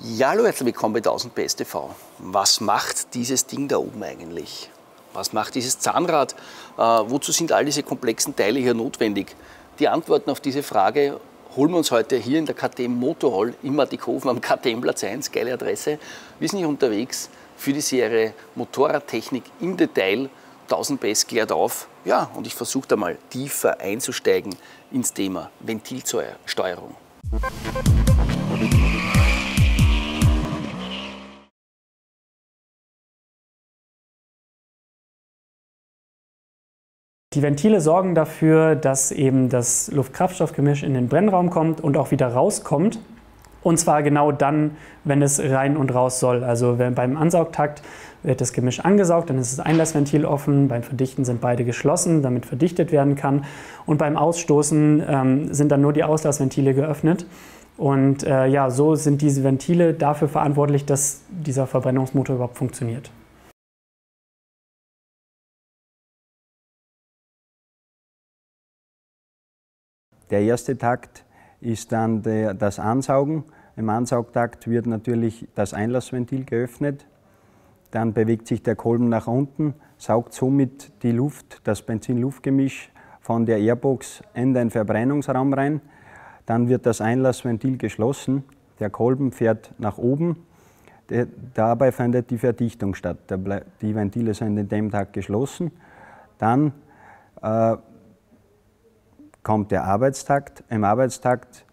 Ja, hallo, herzlich willkommen bei 1000 PS TV. Was macht dieses Ding da oben eigentlich? Was macht dieses Zahnrad? Wozu sind all diese komplexen Teile hier notwendig? Die Antworten auf diese Frage holen wir uns heute hier in der KTM Motorhall in Martighofen am KTM-Platz 1, geile Adresse. Wir sind hier unterwegs für die Serie Motorradtechnik im Detail. 1000 PS klärt auf. Ja, und ich versuche da mal tiefer einzusteigen ins Thema Ventilsteuerung. Die Ventile sorgen dafür, dass eben das Luft-Kraftstoff-Gemisch in den Brennraum kommt und auch wieder rauskommt. Und zwar genau dann, wenn es rein und raus soll. Also beim Ansaugtakt wird das Gemisch angesaugt, dann ist das Einlassventil offen. Beim Verdichten sind beide geschlossen, damit verdichtet werden kann. Und beim Ausstoßen sind dann nur die Auslassventile geöffnet. Und ja, so sind diese Ventile dafür verantwortlich, dass dieser Verbrennungsmotor überhaupt funktioniert. Der erste Takt ist dann das Ansaugen. Im Ansaugtakt wird natürlich das Einlassventil geöffnet. Dann bewegt sich der Kolben nach unten, saugt somit die Luft, das Benzin-Luft-Gemisch von der Airbox in den Verbrennungsraum rein. Dann wird das Einlassventil geschlossen. Der Kolben fährt nach oben. Dabei findet die Verdichtung statt. Die Ventile sind in dem Takt geschlossen. Dann kommt der Arbeitstakt. Im Arbeitstakt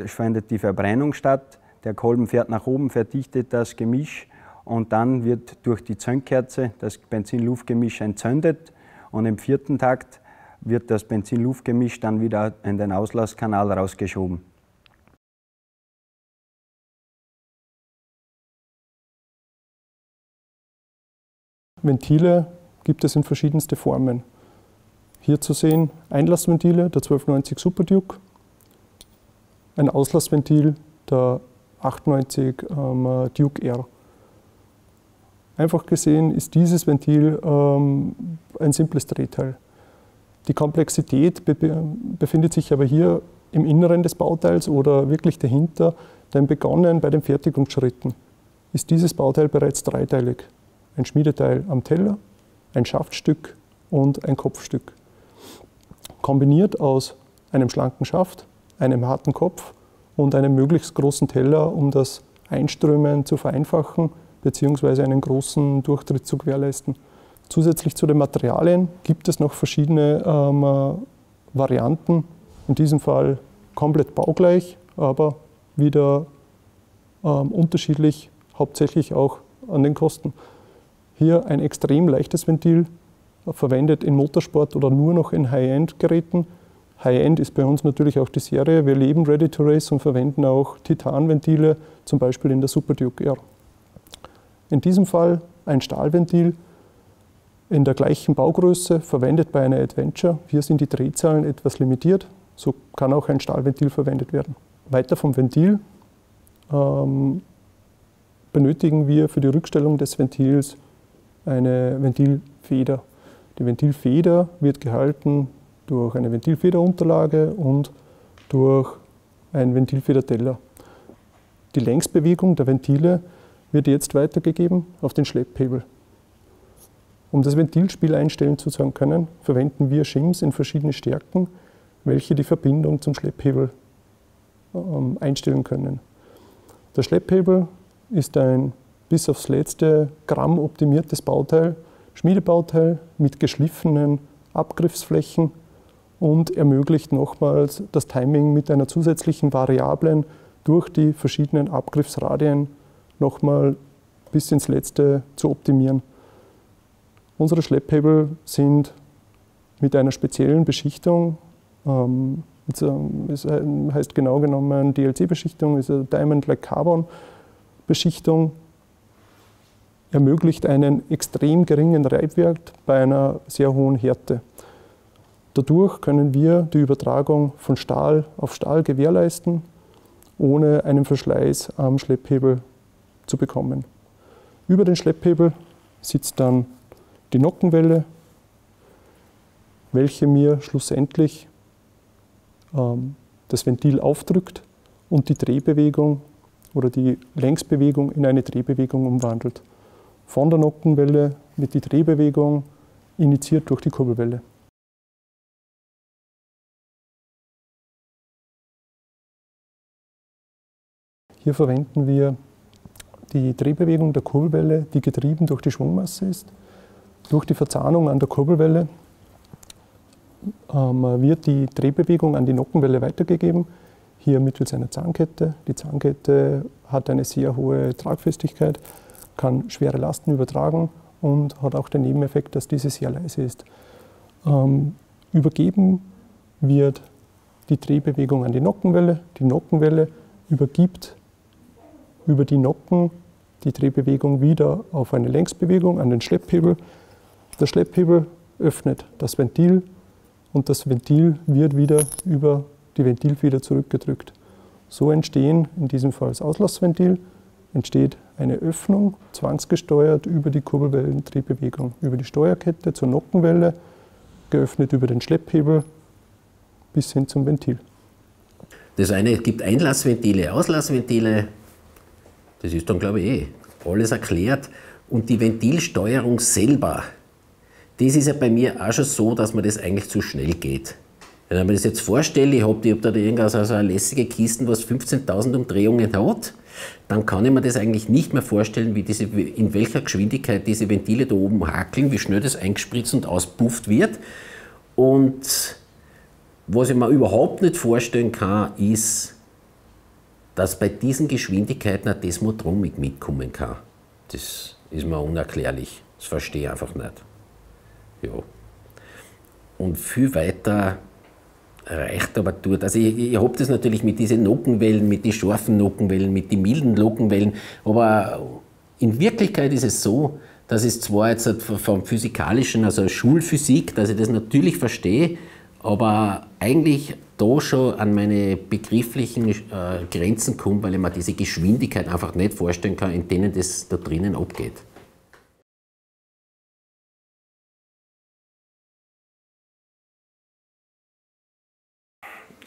findet die Verbrennung statt. Der Kolben fährt nach oben, verdichtet das Gemisch und dann wird durch die Zündkerze das Benzin-Luft-Gemisch entzündet. Und im vierten Takt wird das Benzin-Luft-Gemisch dann wieder in den Auslasskanal rausgeschoben. Ventile gibt es in verschiedenste Formen. Hier zu sehen Einlassventile, der 1290 Super Duke, ein Auslassventil, der 890 Duke R. Einfach gesehen ist dieses Ventil ein simples Drehteil. Die Komplexität befindet sich aber hier im Inneren des Bauteils oder wirklich dahinter, denn begonnen bei den Fertigungsschritten ist dieses Bauteil bereits dreiteilig. Ein Schmiedeteil am Teller, ein Schaftstück und ein Kopfstück. Kombiniert aus einem schlanken Schaft, einem harten Kopf und einem möglichst großen Teller, um das Einströmen zu vereinfachen bzw. einen großen Durchtritt zu gewährleisten. Zusätzlich zu den Materialien gibt es noch verschiedene Varianten, in diesem Fall komplett baugleich, aber wieder unterschiedlich, hauptsächlich auch an den Kosten. Hier ein extrem leichtes Ventil, verwendet in Motorsport oder nur noch in High-End-Geräten. High-End ist bei uns natürlich auch die Serie. Wir leben Ready to Race und verwenden auch Titanventile, zum Beispiel in der Super Duke R. In diesem Fall ein Stahlventil in der gleichen Baugröße, verwendet bei einer Adventure. Hier sind die Drehzahlen etwas limitiert, so kann auch ein Stahlventil verwendet werden. Weiter vom Ventil benötigen wir für die Rückstellung des Ventils eine Ventilfeder. Die Ventilfeder wird gehalten durch eine Ventilfederunterlage und durch einen Ventilfederteller. Die Längsbewegung der Ventile wird jetzt weitergegeben auf den Schlepphebel. Um das Ventilspiel einstellen zu können, verwenden wir Shims in verschiedene Stärken, welche die Verbindung zum Schlepphebel einstellen können. Der Schlepphebel ist ein bis aufs letzte Gramm optimiertes Bauteil, Schmiedebauteil mit geschliffenen Abgriffsflächen und ermöglicht nochmals das Timing mit einer zusätzlichen Variablen durch die verschiedenen Abgriffsradien nochmal bis ins Letzte zu optimieren. Unsere Schlepphebel sind mit einer speziellen Beschichtung, es heißt genau genommen DLC-Beschichtung, ist eine Diamond Like Carbon Beschichtung, ermöglicht einen extrem geringen Reibwert bei einer sehr hohen Härte. Dadurch können wir die Übertragung von Stahl auf Stahl gewährleisten, ohne einen Verschleiß am Schlepphebel zu bekommen. Über den Schlepphebel sitzt dann die Nockenwelle, welche mir schlussendlich das Ventil aufdrückt und die Drehbewegung oder die Längsbewegung in eine Drehbewegung umwandelt. Von der Nockenwelle wird die Drehbewegung initiiert durch die Kurbelwelle. Hier verwenden wir die Drehbewegung der Kurbelwelle, die getrieben durch die Schwungmasse ist. Durch die Verzahnung an der Kurbelwelle wird die Drehbewegung an die Nockenwelle weitergegeben, hier mittels einer Zahnkette. Die Zahnkette hat eine sehr hohe Tragfestigkeit, kann schwere Lasten übertragen und hat auch den Nebeneffekt, dass diese sehr leise ist. Übergeben wird die Drehbewegung an die Nockenwelle übergibt über die Nocken die Drehbewegung wieder auf eine Längsbewegung an den Schlepphebel. Der Schlepphebel öffnet das Ventil und das Ventil wird wieder über die Ventilfeder zurückgedrückt. So entstehen, in diesem Fall das Auslassventil, entsteht eine Öffnung, zwangsgesteuert über die Kurbelwellendrehbewegung, über die Steuerkette zur Nockenwelle, geöffnet über den Schlepphebel bis hin zum Ventil. Das eine, es gibt Einlassventile, Auslassventile, das ist dann, glaube ich, alles erklärt. Und die Ventilsteuerung selber, das ist ja bei mir auch schon so, dass mir das eigentlich zu schnell geht. Wenn ich mir das jetzt vorstelle, ich habe da irgendwas, also eine lässige Kiste, was 15.000 Umdrehungen hat, dann kann ich mir das eigentlich nicht mehr vorstellen, in welcher Geschwindigkeit diese Ventile da oben hakeln, wie schnell das eingespritzt und auspufft wird. Und was ich mir überhaupt nicht vorstellen kann, ist, dass bei diesen Geschwindigkeiten ein Desmodrom mitkommen kann. Das ist mir unerklärlich. Das verstehe ich einfach nicht. Ja. Und viel weiter reicht aber dort. Also ich habe das natürlich mit diesen Nockenwellen, mit den scharfen Nockenwellen, mit den milden Nockenwellen, aber in Wirklichkeit ist es so, dass es zwar jetzt vom Physikalischen, also Schulphysik, dass ich das natürlich verstehe, aber eigentlich da schon an meine begrifflichen Grenzen komme, weil ich mir diese Geschwindigkeit einfach nicht vorstellen kann, in denen das da drinnen abgeht.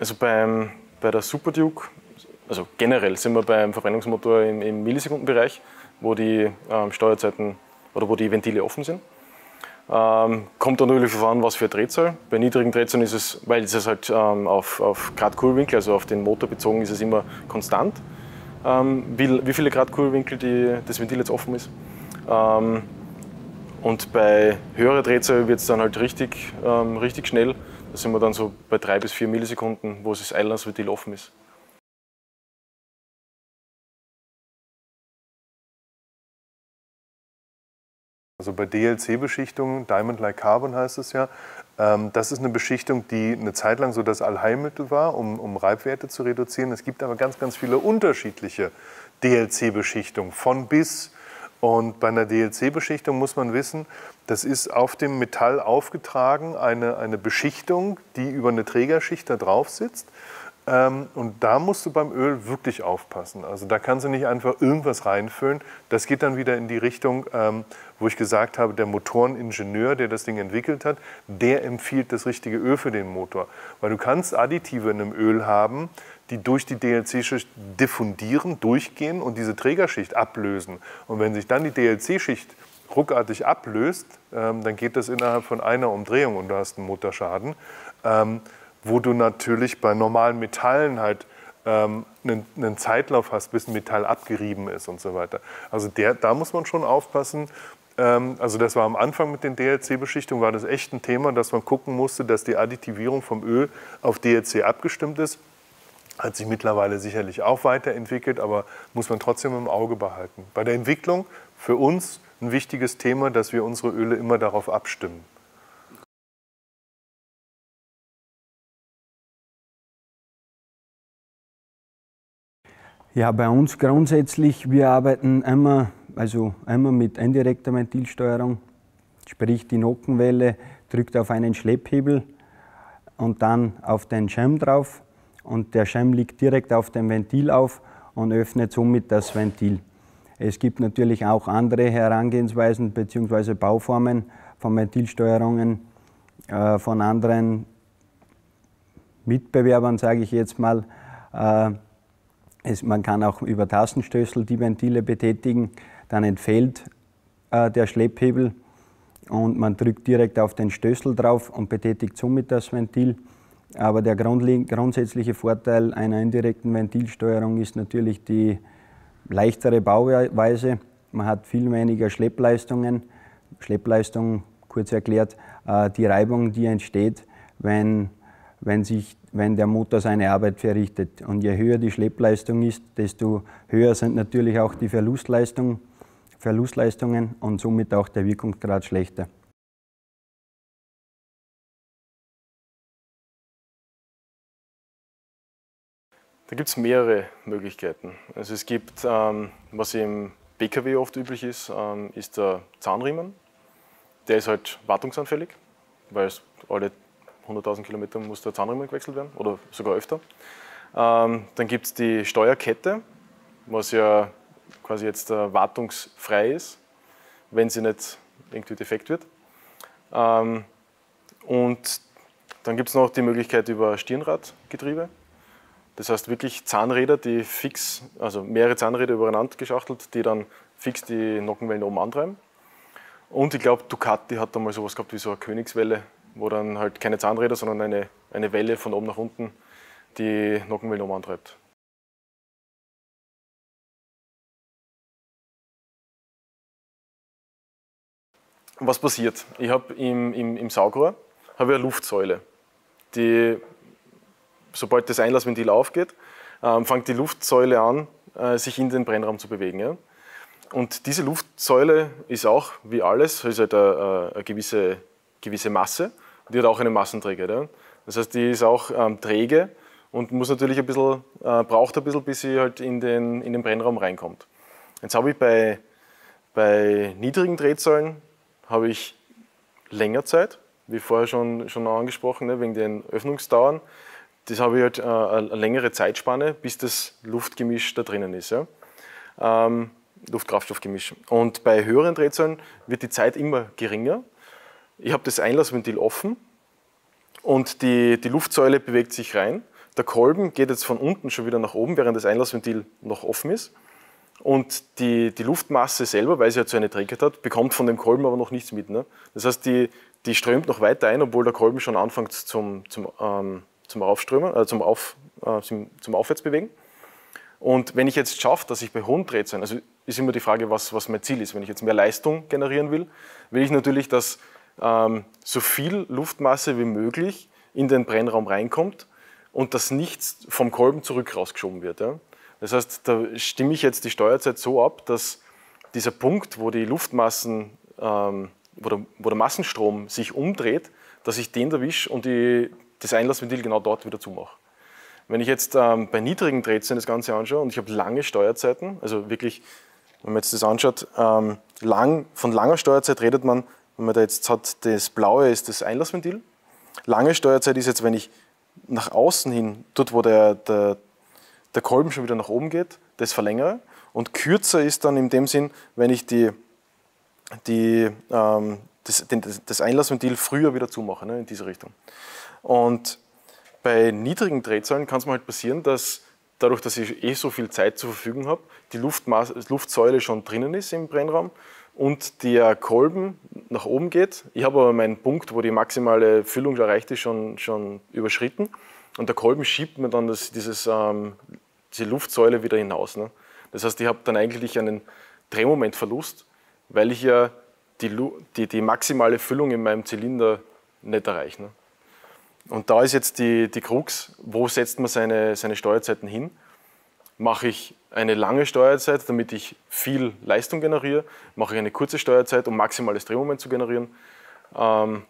Also bei der Super Duke, also generell sind wir beim Verbrennungsmotor im Millisekundenbereich, wo die Steuerzeiten oder wo die Ventile offen sind. Kommt dann natürlich darauf an, was für eine Drehzahl. Bei niedrigen Drehzahlen ist es, weil es halt auf Grad Kurbelwinkel, also auf den Motor bezogen, ist es immer konstant, wie viele Grad Kurbelwinkel das Ventil jetzt offen ist. Und bei höherer Drehzahl wird es dann halt richtig schnell. Da sind wir dann so bei 3 bis 4 Millisekunden, wo das Einlassventil offen ist. Also bei DLC-Beschichtungen, Diamond Like Carbon heißt es ja, das ist eine Beschichtung, die eine Zeit lang so das Allheilmittel war, um Reibwerte zu reduzieren. Es gibt aber ganz, ganz viele unterschiedliche DLC-Beschichtungen, von bis. Und bei einer DLC-Beschichtung muss man wissen, das ist auf dem Metall aufgetragen, eine Beschichtung, die über eine Trägerschicht da drauf sitzt. Und da musst du beim Öl wirklich aufpassen. Also da kannst du nicht einfach irgendwas reinfüllen. Das geht dann wieder in die Richtung, wo ich gesagt habe, der Motoreningenieur, der das Ding entwickelt hat, der empfiehlt das richtige Öl für den Motor. Weil du kannst Additive in einem Öl haben, die durch die DLC-Schicht diffundieren, durchgehen und diese Trägerschicht ablösen. Und wenn sich dann die DLC-Schicht ruckartig ablöst, dann geht das innerhalb von einer Umdrehung und du hast einen Motorschaden. Wo du natürlich bei normalen Metallen halt einen Zeitlauf hast, bis ein Metall abgerieben ist und so weiter. Also da muss man schon aufpassen. Also das war am Anfang mit den DLC-Beschichtungen, war das echt ein Thema, dass man gucken musste, dass die Additivierung vom Öl auf DLC abgestimmt ist. Hat sich mittlerweile sicherlich auch weiterentwickelt, aber muss man trotzdem im Auge behalten. Bei der Entwicklung für uns ein wichtiges Thema, dass wir unsere Öle immer darauf abstimmen. Ja, bei uns grundsätzlich, wir arbeiten immer mit indirekter Ventilsteuerung, sprich die Nockenwelle drückt auf einen Schlepphebel und dann auf den Schirm drauf und der Schirm liegt direkt auf dem Ventil auf und öffnet somit das Ventil. Es gibt natürlich auch andere Herangehensweisen bzw. Bauformen von Ventilsteuerungen von anderen Mitbewerbern, sage ich jetzt mal. Man kann auch über Tastenstößel die Ventile betätigen, dann entfällt der Schlepphebel und man drückt direkt auf den Stößel drauf und betätigt somit das Ventil. Aber der grundsätzliche Vorteil einer indirekten Ventilsteuerung ist natürlich die leichtere Bauweise. Man hat viel weniger Schleppleistungen. Schleppleistung, kurz erklärt, die Reibung, die entsteht, wenn der Motor seine Arbeit verrichtet. Und je höher die Schleppleistung ist, desto höher sind natürlich auch die Verlustleistungen und somit auch der Wirkungsgrad schlechter. Da gibt es mehrere Möglichkeiten. Also es gibt, was im PKW oft üblich ist, ist der Zahnriemen. Der ist halt wartungsanfällig, weil es alle 100.000 Kilometer muss der Zahnriemen gewechselt werden oder sogar öfter. Dann gibt es die Steuerkette, was ja quasi jetzt wartungsfrei ist, wenn sie nicht irgendwie defekt wird. Und dann gibt es noch die Möglichkeit über Stirnradgetriebe. Das heißt wirklich Zahnräder, die fix, also mehrere Zahnräder übereinander geschachtelt, die dann fix die Nockenwellen oben antreiben. Und ich glaube, Ducati hat da mal sowas gehabt wie so eine Königswelle, wo dann halt keine Zahnräder, sondern eine Welle von oben nach unten die Nockenwellen oben antreibt. Was passiert? Ich habe im Saugrohr eine Luftsäule, die, sobald das Einlassventil aufgeht, fängt die Luftsäule an, sich in den Brennraum zu bewegen. Ja? Und diese Luftsäule ist auch, wie alles, ist halt eine gewisse Masse, die hat auch einen Massenträger. Ja? Das heißt, die ist auch träge und muss natürlich braucht ein bisschen, bis sie halt in den Brennraum reinkommt. Jetzt habe ich bei niedrigen Drehzahlen habe ich länger Zeit, wie vorher schon angesprochen, ne, wegen den Öffnungsdauern. Das habe ich halt eine längere Zeitspanne, bis das Luftgemisch da drinnen ist. Ja? Luft-Kraftstoffgemisch. Und bei höheren Drehzahlen wird die Zeit immer geringer. Ich habe das Einlassventil offen und die Luftsäule bewegt sich rein. Der Kolben geht jetzt von unten schon wieder nach oben, während das Einlassventil noch offen ist. Und die Luftmasse selber, weil sie halt so eine Trägheit hat, bekommt von dem Kolben aber noch nichts mit. Ne? Das heißt, die strömt noch weiter ein, obwohl der Kolben schon anfängt zum Aufströmen, zum Aufwärtsbewegen. Und wenn ich jetzt schaffe, dass ich bei hohen Drehzahlen, also ist immer die Frage, was mein Ziel ist. Wenn ich jetzt mehr Leistung generieren will ich natürlich, dass so viel Luftmasse wie möglich in den Brennraum reinkommt und dass nichts vom Kolben zurück rausgeschoben wird. Ja? Das heißt, da stimme ich jetzt die Steuerzeit so ab, dass dieser Punkt, wo die Luftmassen, wo der Massenstrom sich umdreht, dass ich den erwische und das Einlassventil genau dort wieder zumache. Wenn ich jetzt bei niedrigen Drehzahlen das Ganze anschaue und ich habe lange Steuerzeiten, also wirklich, wenn man jetzt das anschaut, von langer Steuerzeit redet man, wenn man da jetzt hat, das Blaue ist das Einlassventil. Lange Steuerzeit ist jetzt, wenn ich nach außen hin, dort wo der Kolben schon wieder nach oben geht, das verlängere. Und kürzer ist dann in dem Sinn, wenn ich das Einlassventil früher wieder zumache, ne, in diese Richtung. Und bei niedrigen Drehzahlen kann es mir halt passieren, dass dadurch, dass ich so viel Zeit zur Verfügung habe, die Luftsäule schon drinnen ist im Brennraum und der Kolben nach oben geht. Ich habe aber meinen Punkt, wo die maximale Füllung erreicht ist, schon überschritten. Und der Kolben schiebt mir dann diese Luftsäule wieder hinaus. Ne? Das heißt, ich habe dann eigentlich einen Drehmomentverlust, weil ich ja die maximale Füllung in meinem Zylinder nicht erreiche. Ne? Und da ist jetzt die Krux, wo setzt man seine Steuerzeiten hin? Mache ich eine lange Steuerzeit, damit ich viel Leistung generiere? Mache ich eine kurze Steuerzeit, um maximales Drehmoment zu generieren? Aber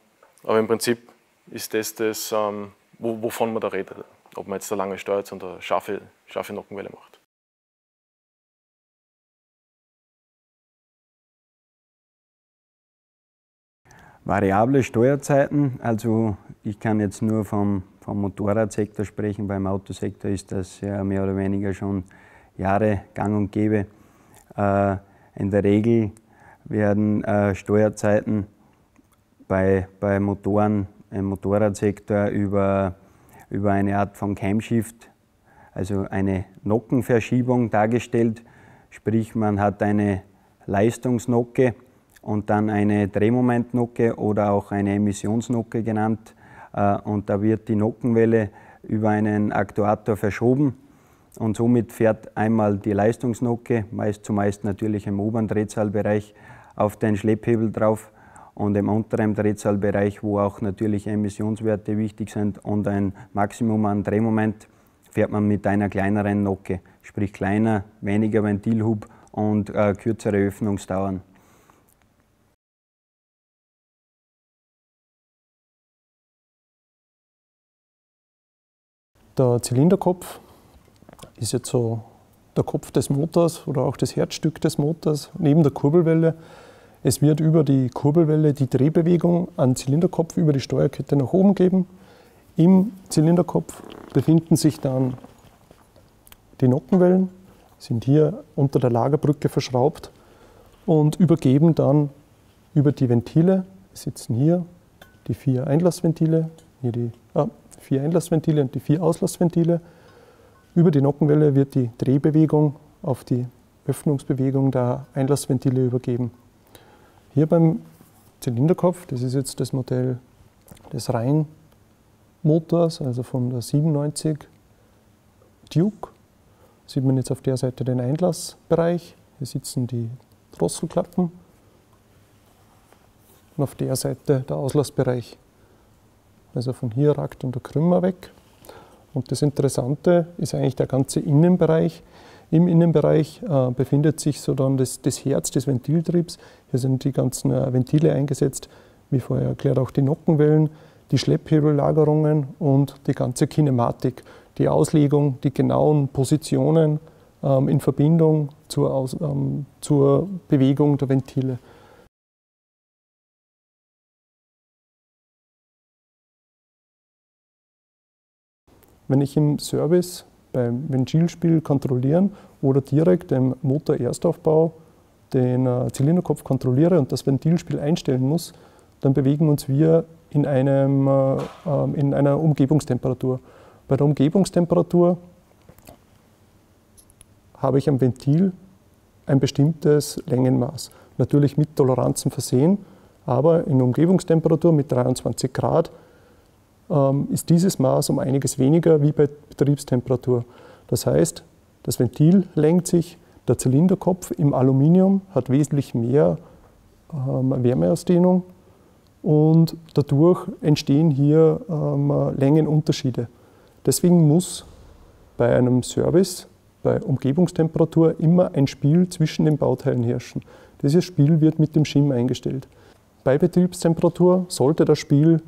im Prinzip ist das wovon man da redet. Ob man jetzt eine lange Steuerzeit oder scharfe Nockenwelle macht. Variable Steuerzeiten, also ich kann jetzt nur vom Motorradsektor sprechen, beim Autosektor ist das ja mehr oder weniger schon Jahre gang und gäbe. In der Regel werden Steuerzeiten bei Motoren im Motorradsektor über eine Art von Camshift also eine Nockenverschiebung dargestellt, sprich man hat eine Leistungsnocke und dann eine Drehmomentnocke oder auch eine Emissionsnocke genannt, und da wird die Nockenwelle über einen Aktuator verschoben und somit fährt einmal die Leistungsnocke, zumeist natürlich im oberen Drehzahlbereich, auf den Schlepphebel drauf und im unteren Drehzahlbereich, wo auch natürlich Emissionswerte wichtig sind und ein Maximum an Drehmoment, fährt man mit einer kleineren Nocke, sprich kleiner, weniger Ventilhub und kürzere Öffnungsdauern. Der Zylinderkopf ist jetzt so der Kopf des Motors oder auch das Herzstück des Motors neben der Kurbelwelle. Es wird über die Kurbelwelle die Drehbewegung am Zylinderkopf über die Steuerkette nach oben geben. Im Zylinderkopf befinden sich dann die Nockenwellen, sind hier unter der Lagerbrücke verschraubt und übergeben dann über die Ventile. Wir sitzen hier die 4 Einlassventile, hier die 4 Einlassventile und die 4 Auslassventile. Über die Nockenwelle wird die Drehbewegung auf die Öffnungsbewegung der Einlassventile übergeben. Hier beim Zylinderkopf, das ist jetzt das Modell des Reihenmotors, also von der 97 Duke, sieht man jetzt auf der Seite den Einlassbereich. Hier sitzen die Drosselklappen und auf der Seite der Auslassbereich. Also von hier ragt dann der Krümmer weg. Und das Interessante ist eigentlich der ganze Innenbereich. Im Innenbereich befindet sich so dann das Herz des Ventiltriebs. Hier sind die ganzen Ventile eingesetzt, wie vorher erklärt, auch die Nockenwellen, die Schlepphebellagerungen und die ganze Kinematik, die Auslegung, die genauen Positionen in Verbindung zur Bewegung der Ventile. Wenn ich im Service beim Ventilspiel kontrollieren oder direkt im Motor-Erstaufbau den Zylinderkopf kontrolliere und das Ventilspiel einstellen muss, dann bewegen uns wir in einer Umgebungstemperatur. Bei der Umgebungstemperatur habe ich am Ventil ein bestimmtes Längenmaß, natürlich mit Toleranzen versehen, aber in Umgebungstemperatur mit 23 Grad ist dieses Maß um einiges weniger wie bei Betriebstemperatur. Das heißt, das Ventil lenkt sich, der Zylinderkopf im Aluminium hat wesentlich mehr Wärmeausdehnung und dadurch entstehen hier Längenunterschiede. Deswegen muss bei einem Service bei Umgebungstemperatur immer ein Spiel zwischen den Bauteilen herrschen. Dieses Spiel wird mit dem Shim eingestellt. Bei Betriebstemperatur sollte das Spiel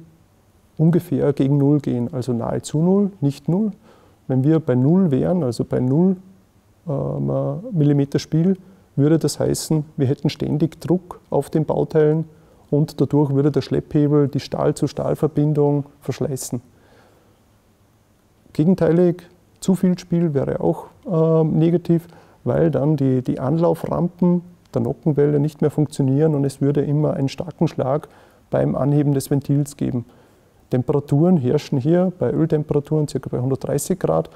ungefähr gegen 0 gehen, also nahezu 0, nicht 0. Wenn wir bei 0 wären, also bei 0 mm Spiel, würde das heißen, wir hätten ständig Druck auf den Bauteilen und dadurch würde der Schlepphebel die Stahl-zu-Stahl-Verbindung verschleißen. Gegenteilig, zu viel Spiel wäre auch negativ, weil dann die Anlauframpen der Nockenwelle nicht mehr funktionieren und es würde immer einen starken Schlag beim Anheben des Ventils geben. Temperaturen herrschen hier bei Öltemperaturen ca. bei 130 Grad,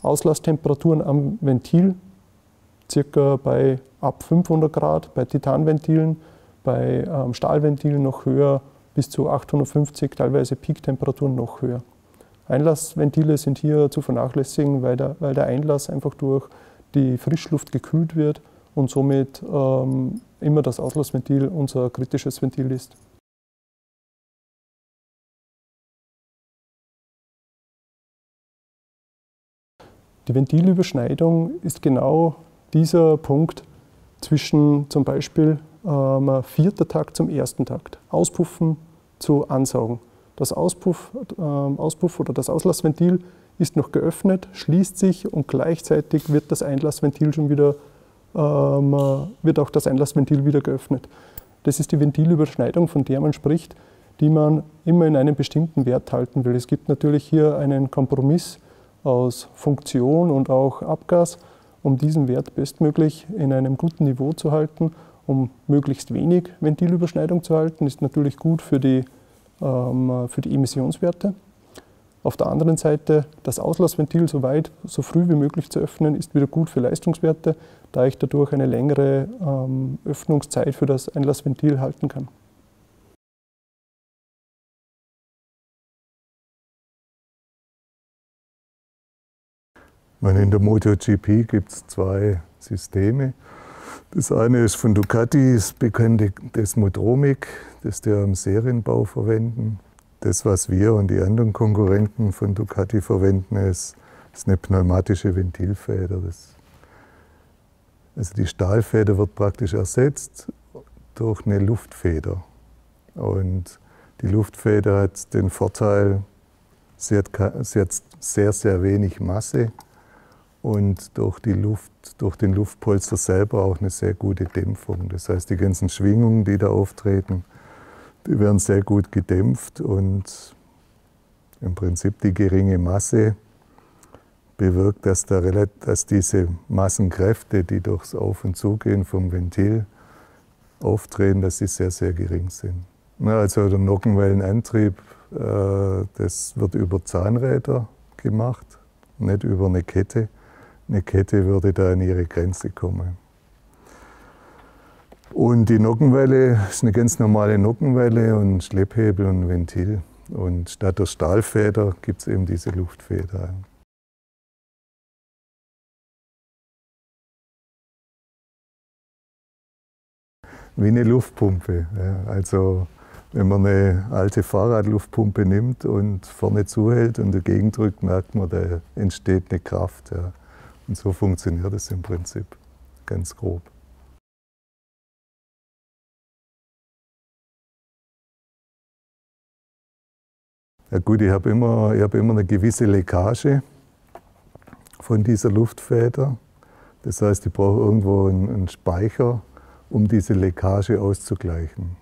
Auslasstemperaturen am Ventil ca. bei ab 500 Grad, bei Titanventilen, bei Stahlventilen noch höher, bis zu 850, teilweise Peaktemperaturen noch höher. Einlassventile sind hier zu vernachlässigen, weil der Einlass einfach durch die Frischluft gekühlt wird und somit immer das Auslassventil unser kritisches Ventil ist. Die Ventilüberschneidung ist genau dieser Punkt zwischen zum Beispiel 4. Takt zum 1. Takt, Auspuffen zu Ansaugen. Das Auspuff oder das Auslassventil ist noch geöffnet, schließt sich und gleichzeitig wird das Einlassventil schon wieder, wird auch das Einlassventil wieder geöffnet. Das ist die Ventilüberschneidung, von der man spricht, die man immer in einem bestimmten Wert halten will. Es gibt natürlich hier einen Kompromiss aus Funktion und auch Abgas, um diesen Wert bestmöglich in einem guten Niveau zu halten, um möglichst wenig Ventilüberschneidung zu halten, ist natürlich gut für die Emissionswerte. Auf der anderen Seite, das Auslassventil so früh wie möglich zu öffnen, ist wieder gut für Leistungswerte, da ich dadurch eine längere Öffnungszeit für das Einlassventil halten kann. In der MotoGP gibt es zwei Systeme. Das eine ist von Ducati, das bekannte Desmodromic, das die im Serienbau verwenden. Das, was wir und die anderen Konkurrenten von Ducati verwenden, ist eine pneumatische Ventilfeder. Also die Stahlfeder wird praktisch ersetzt durch eine Luftfeder. Und die Luftfeder hat den Vorteil, sie hat sehr, sehr wenig Masse und durch den Luftpolster selber auch eine sehr gute Dämpfung. Das heißt, die ganzen Schwingungen, die da auftreten, die werden sehr gut gedämpft und im Prinzip die geringe Masse bewirkt, dass diese Massenkräfte, die durchs Auf- und Zugehen vom Ventil auftreten, dass sie sehr, sehr gering sind. Also der Nockenwellenantrieb, das wird über Zahnräder gemacht, nicht über eine Kette. Eine Kette würde da an ihre Grenze kommen. Und die Nockenwelle ist eine ganz normale Nockenwelle und Schlepphebel und Ventil. Und statt der Stahlfeder gibt es eben diese Luftfeder. Wie eine Luftpumpe. Ja. Also wenn man eine alte Fahrradluftpumpe nimmt und vorne zuhält und dagegen drückt, merkt man, da entsteht eine Kraft. Ja. Und so funktioniert es im Prinzip, ganz grob. Ja gut, ich habe immer eine gewisse Leckage von dieser Luftfeder. Das heißt, ich brauche irgendwo einen Speicher, um diese Leckage auszugleichen.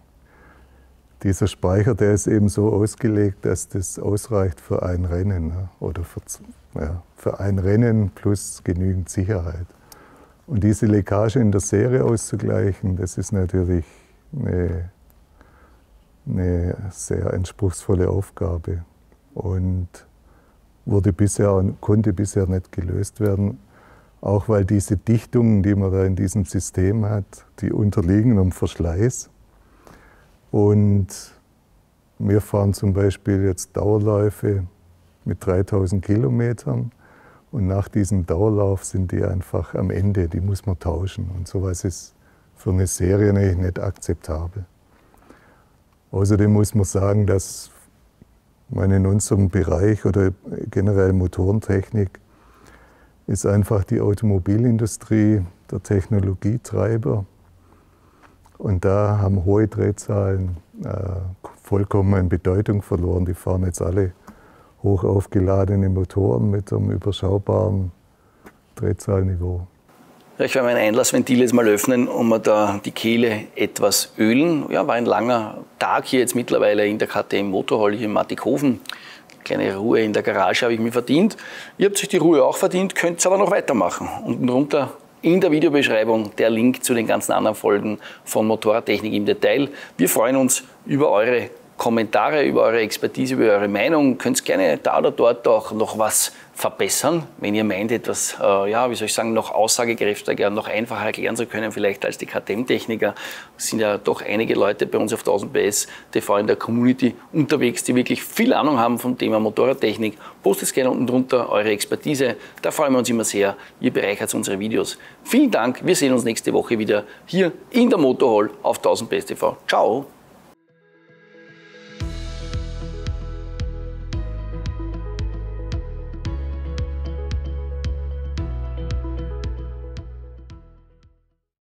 Dieser Speicher, der ist eben so ausgelegt, dass das ausreicht für ein Rennen, oder für ein Rennen plus genügend Sicherheit. Und diese Leckage in der Serie auszugleichen, das ist natürlich eine sehr anspruchsvolle Aufgabe und konnte bisher nicht gelöst werden, auch weil diese Dichtungen, die man da in diesem System hat, die unterliegen einem Verschleiß. Und wir fahren zum Beispiel jetzt Dauerläufe mit 3000 Kilometern und nach diesem Dauerlauf sind die einfach am Ende, die muss man tauschen. Und sowas ist für eine Serie nicht akzeptabel. Außerdem muss man sagen, dass in unserem Bereich oder generell Motorentechnik ist einfach die Automobilindustrie der Technologietreiber. Und da haben hohe Drehzahlen vollkommen an Bedeutung verloren. Die fahren jetzt alle hoch aufgeladene Motoren mit einem überschaubaren Drehzahlniveau. Ich werde mein Einlassventil jetzt mal öffnen und mir da die Kehle etwas ölen. Ja, war ein langer Tag hier jetzt mittlerweile in der KTM Motorhall hier in Mattighofen. Kleine Ruhe in der Garage habe ich mir verdient. Ihr habt euch die Ruhe auch verdient, könnt aber noch weitermachen. Unten drunter in der Videobeschreibung der Link zu den ganzen anderen Folgen von Motorradtechnik im Detail. Wir freuen uns über eure Kommentare, über eure Expertise, über eure Meinung. Ihr könnt gerne da oder dort auch noch was verbessern, wenn ihr meint, etwas, ja, wie soll ich sagen, noch aussagekräftiger, noch einfacher erklären zu können, vielleicht als die KTM-Techniker. Es sind ja doch einige Leute bei uns auf 1000 PS TV in der Community unterwegs, die wirklich viel Ahnung haben vom Thema Motorradtechnik. Postet gerne unten drunter eure Expertise. Da freuen wir uns immer sehr. Ihr bereichert unsere Videos. Vielen Dank. Wir sehen uns nächste Woche wieder hier in der Motorhall auf 1000 PS TV. Ciao.